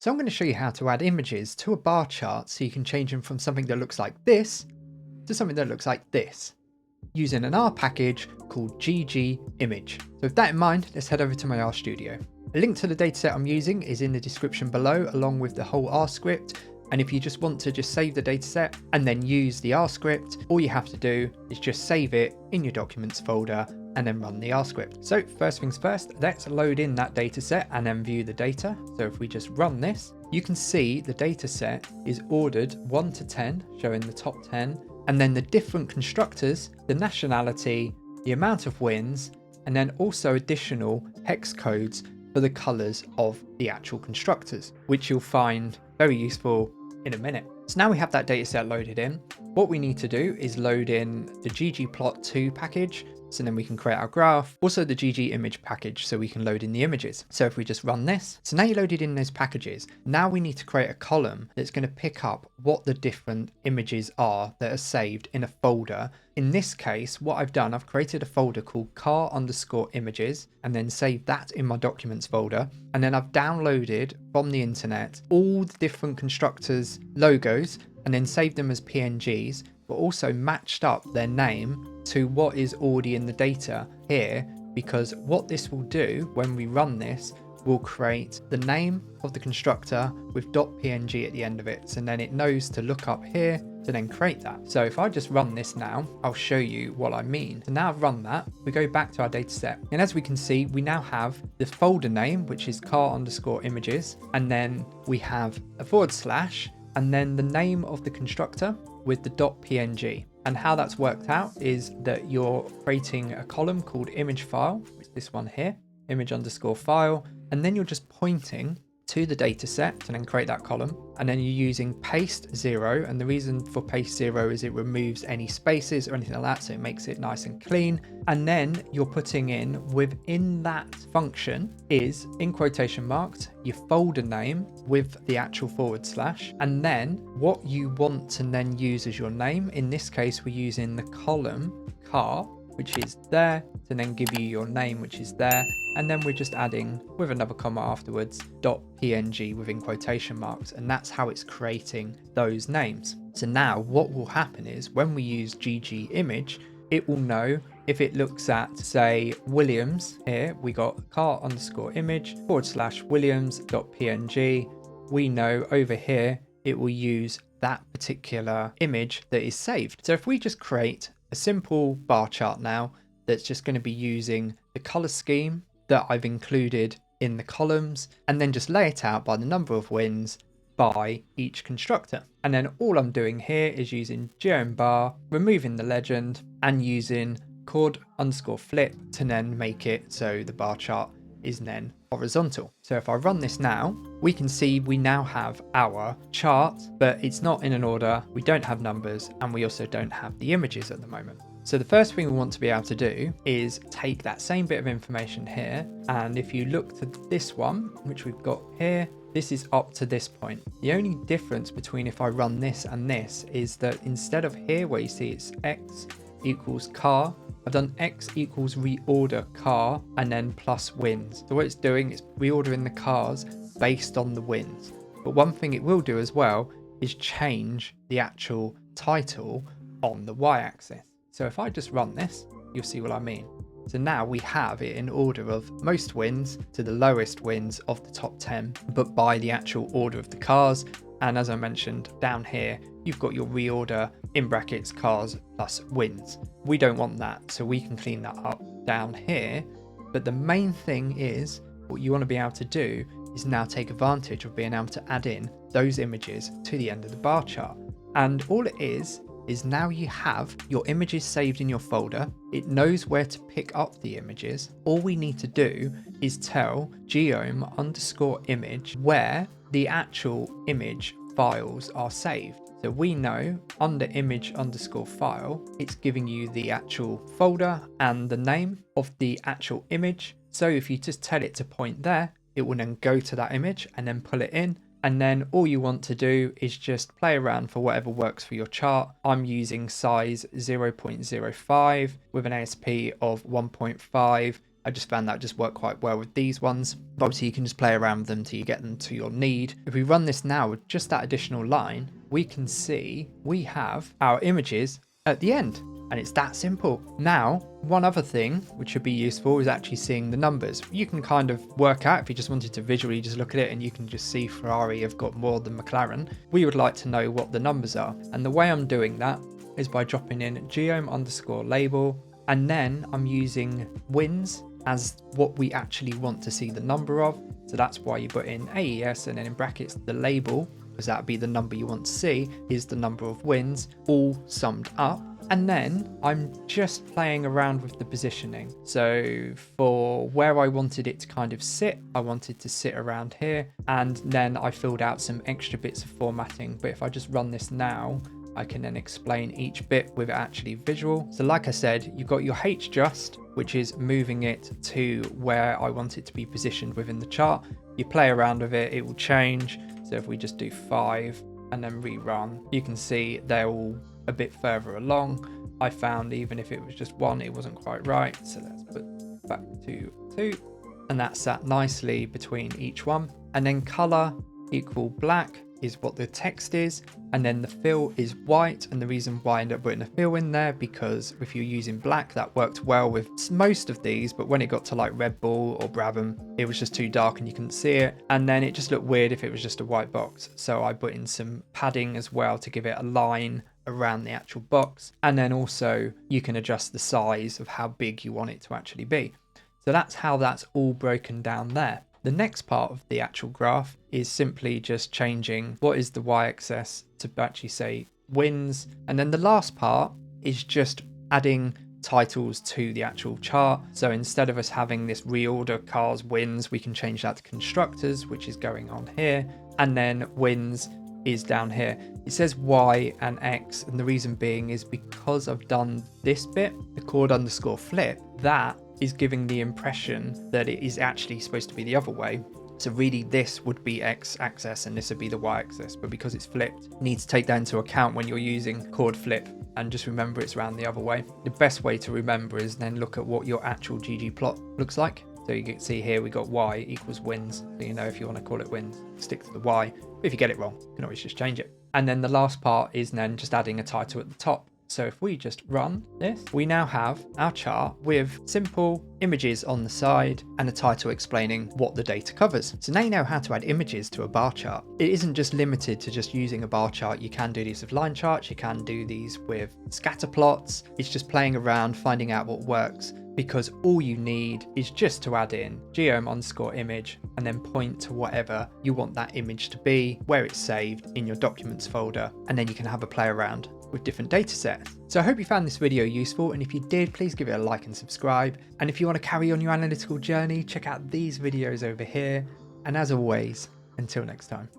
So I'm going to show you how to add images to a bar chart so you can change them from something that looks like this to something that looks like this, using an R package called ggimage. So with that in mind, let's head over to my RStudio. A link to the dataset I'm using is in the description below, along with the whole Rscript. And if you just want to just save the dataset and then use the Rscript, all you have to do is just save it in your documents folder and then run the Rscript. So first things first, let's load in that dataset and then view the data. So if we just run this, you can see the dataset is ordered 1 to 10, showing the top 10, and then the different constructors, the nationality, the amount of wins, and then also additional hex codes for the colors of the actual constructors, which you'll find very useful in a minute. So now we have that dataset loaded in. What we need to do is load in the ggplot2 package, so then we can create our graph. Also the ggimage package, so we can load in the images. So if we just run this, so now you loaded in those packages. Now we need to create a column that's going to pick up what the different images are that are saved in a folder. In this case, what I've done, I've created a folder called car_images and then saved that in my documents folder. And then I've downloaded from the internet all the different constructors logos and then saved them as PNGs, but also matched up their name to what is already in the data here, because what this will do when we run this will create the name of the constructor with .png at the end of it. So then it knows to look up here to then create that. So if I just run this now, I'll show you what I mean. So now I've run that, we go back to our data set. And as we can see, we now have the folder name, which is car_images. And then we have a / and then the name of the constructor with the .png. And how that's worked out is that you're creating a column called image file, which is this one here, image_file, and then you're just pointing to the data set to then create that column. And then you're using paste 0. And the reason for paste 0 is it removes any spaces or anything like that. So it makes it nice and clean. And then you're putting in within that function is in quotation marks, your folder name with the actual /. And then what you want to then use as your name. In this case, we're using the column car, which is there, to then give you your name, which is there. And then we're just adding with another comma afterwards .png within quotation marks. And that's how it's creating those names. So now what will happen is when we use ggimage, it will know if it looks at, say, Williams here, we got car_image / Williams.png. We know over here, it will use that particular image that is saved. So if we just create a simple bar chart now, that's just going to be using the color scheme that I've included in the columns, and then just lay it out by the number of wins by each constructor. And then all I'm doing here is using geom_bar, removing the legend, and using chord_flip to then make it so the bar chart is then horizontal. So if I run this now, we can see we now have our chart, but it's not in an order, we don't have numbers, and we also don't have the images at the moment. So the first thing we want to be able to do is take that same bit of information here, and if you look to this one, which we've got here, this is up to this point. The only difference between if I run this and this is that instead of here where you see it's x equals car, I've done x equals reorder car and then plus wins. So what it's doing is reordering the cars based on the wins. But one thing it will do as well is change the actual title on the y-axis. So if I just run this, you'll see what I mean. So now we have it in order of most wins to the lowest wins of the top 10, but by the actual order of the cars. And as I mentioned down here, you've got your reorder in brackets cars plus wins. We don't want that, so we can clean that up down here. But the main thing is what you want to be able to do is now take advantage of being able to add in those images to the end of the bar chart. And all it is now you have your images saved in your folder. It knows where to pick up the images. All we need to do is tell geom_image where the actual image files are saved. So we know under image_file, it's giving you the actual folder and the name of the actual image. So if you just tell it to point there, it will then go to that image and then pull it in. And then all you want to do is just play around for whatever works for your chart. I'm using size 0.05 with an ASP of 1.5 I just found that just worked quite well with these ones. But obviously you can just play around with them till you get them to your need. If we run this now with just that additional line, we can see we have our images at the end. And it's that simple. Now, one other thing which should be useful is actually seeing the numbers. You can kind of work out if you just wanted to visually just look at it, and you can just see Ferrari have got more than McLaren. We would like to know what the numbers are. And the way I'm doing that is by dropping in ggim_label, and then I'm using wins as what we actually want to see the number of. So that's why you put in AES and then in brackets the label, because that would be the number you want to see, is the number of wins all summed up. And then I'm just playing around with the positioning. So for where I wanted it to kind of sit, I wanted to sit around here. And then I filled out some extra bits of formatting. But if I just run this now, I can then explain each bit with actually visual. So like I said, you've got your HJust, which is moving it to where I want it to be positioned within the chart. You play around with it, it will change. So if we just do 5 and then rerun, you can see they're all a bit further along. I found even if it was just 1, it wasn't quite right. So let's put back to 2, and that sat nicely between each one. And then color equal black is what the text is, and then the fill is white. And the reason why I ended up putting the fill in there, because if you're using black, that worked well with most of these, but when it got to like Red Bull or Brabham, it was just too dark and you couldn't see it, and then it just looked weird if it was just a white box. So I put in some padding as well to give it a line around the actual box, and then also you can adjust the size of how big you want it to actually be. So that's how that's all broken down there. The next part of the actual graph is simply just changing what is the y-axis to actually say wins. And then the last part is just adding titles to the actual chart. So instead of us having this reorder cars wins, we can change that to constructors, which is going on here. And then wins is down here. It says Y and X, and the reason being is because I've done this bit, the chord_flip, that is giving the impression that it is actually supposed to be the other way. So really this would be X axis and this would be the Y axis, but because it's flipped, you need to take that into account when you're using chord flip, and just remember it's around the other way. The best way to remember is then look at what your actual ggplot looks like. So you can see here we got Y equals wins. So you know if you want to call it wins, stick to the Y. But if you get it wrong, you can always just change it. And then the last part is then just adding a title at the top. So if we just run this, we now have our chart with simple images on the side and a title explaining what the data covers. So now you know how to add images to a bar chart. It isn't just limited to just using a bar chart. You can do these with line charts. You can do these with scatter plots. It's just playing around, finding out what works, because all you need is just to add in ggim_image and then point to whatever you want that image to be, where it's saved in your documents folder, and then you can have a play around with different data sets. So I hope you found this video useful, and if you did, please give it a like and subscribe. And if you want to carry on your analytical journey, check out these videos over here. And as always, until next time.